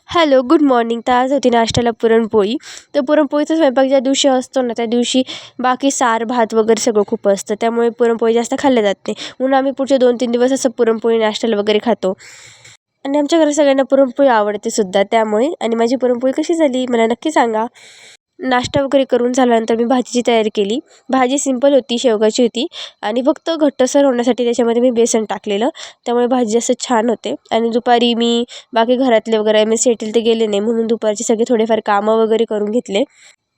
Hello, good morning. तर आज होती नाश्त्याला पुरणपोळी. तर पुरणपोळीचा स्वयंपाक ज्या दिवशी असतो ना, त्या दिवशी बाकी सार भात वगैरे सगळं खूप असतं. त्यामुळे पुरणपोळी जास्त खाल्ल्या जात नाही. म्हणून आम्ही पुढचे 2-3 दिवस असं पुरणपोळी नाश्त्याला वगैरे खातो. आणि आमच्या घरात सगळ्यांना पुरणपोळी आवडते सुद्धा त्यामुळे. आणि माझी पुरणपोळी कशी झाली मला नक्की सांगा. नाश्ता वगैरे करून झाल्यानंतर मी भाजीची तयारी केली. भाजी सिंपल होती, शेवगाची होती आणि फक्त घट्टसर होण्यासाठी त्याच्यामध्ये मी बेसन टाकलेलं. त्यामुळे भाजी जास्त छान होते. आणि दुपारी मी बाकी घरातले वगैरे एम-एस-सी ते गेले नाही, म्हणून दुपारचे सगळे थोडेफार कामं वगैरे करून घेतले.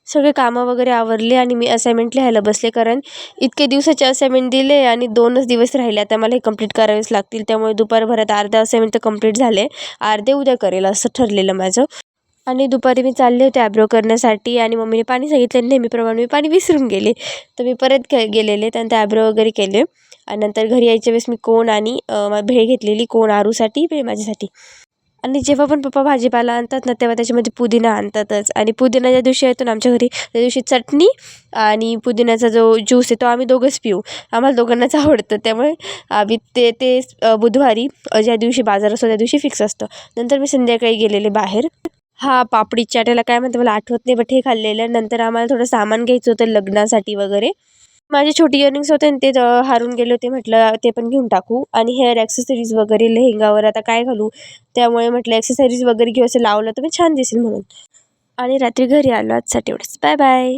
सगळे कामं वगैरे आवरले आणि मी असाइनमेंट लिहायला बसले. कारण इतके दिवसाचे असाइनमेंट दिले आणि 2च दिवस राहिले. आता मला हे कंप्लीट करावेच लागतील. त्यामुळे दुपारभरात अर्धे असाइनमेंट तर कंप्लीट झाले. अर्धे उद्या करेल असं ठरलेलं माझं. आणि दुपारी मी चालले होते आयब्रो करण्यासाठी आणि मम्मीने पाणी सांगितलं. नेहमीप्रमाणे मी पाणी विसरून गेले. तर मी परत गेलेले. त्यानंतर आयब्रो वगैरे केले आणि नंतर घरी यायच्या वेळेस मी कोण आणि भेळ घेतलेली. कोण आरूसाठी, भेळ माझ्यासाठी. आणि जेव्हा पण पप्पा भाजीपाला आणतात ना, तेव्हा त्याच्यामध्ये पुदिना आणतातच. आणि पुदिना ज्या दिवशी येतो ना आमच्या घरी, त्या दिवशी चटणी आणि पुदिन्याचा जो ज्यूस आहे तो आम्ही दोघंच पिऊ. आम्हाला दोघांनाच आवडतं. त्यामुळे आम्ही ते ते बुधवारी ज्या दिवशी बाजार असतो त्या दिवशी फिक्स असतं. नंतर मी संध्याकाळी गेलेले बाहेर. पापडी चाट काय म्हणते मला आठवत नाही, बट हे खाल्लेलं. नंतर आम्हाला थोडं सामान घ्यायचं होतं लग्नासाठी वगैरे. माझे छोटी इयरिंग्स होते आणि ते हरून गेले होते. म्हटलं ते पण घेऊन टाकू. आणि हेअर ॲक्सेसरीज वगैरे लेहेंगावर आता काय घालू, त्यामुळे म्हटलं ॲक्सेसरीज वगैरे घेऊ, असं लावलं तर मी छान दिसेल म्हणून. आणि रात्री घरी आलो. आजसाठी एवढंच. Bye bye.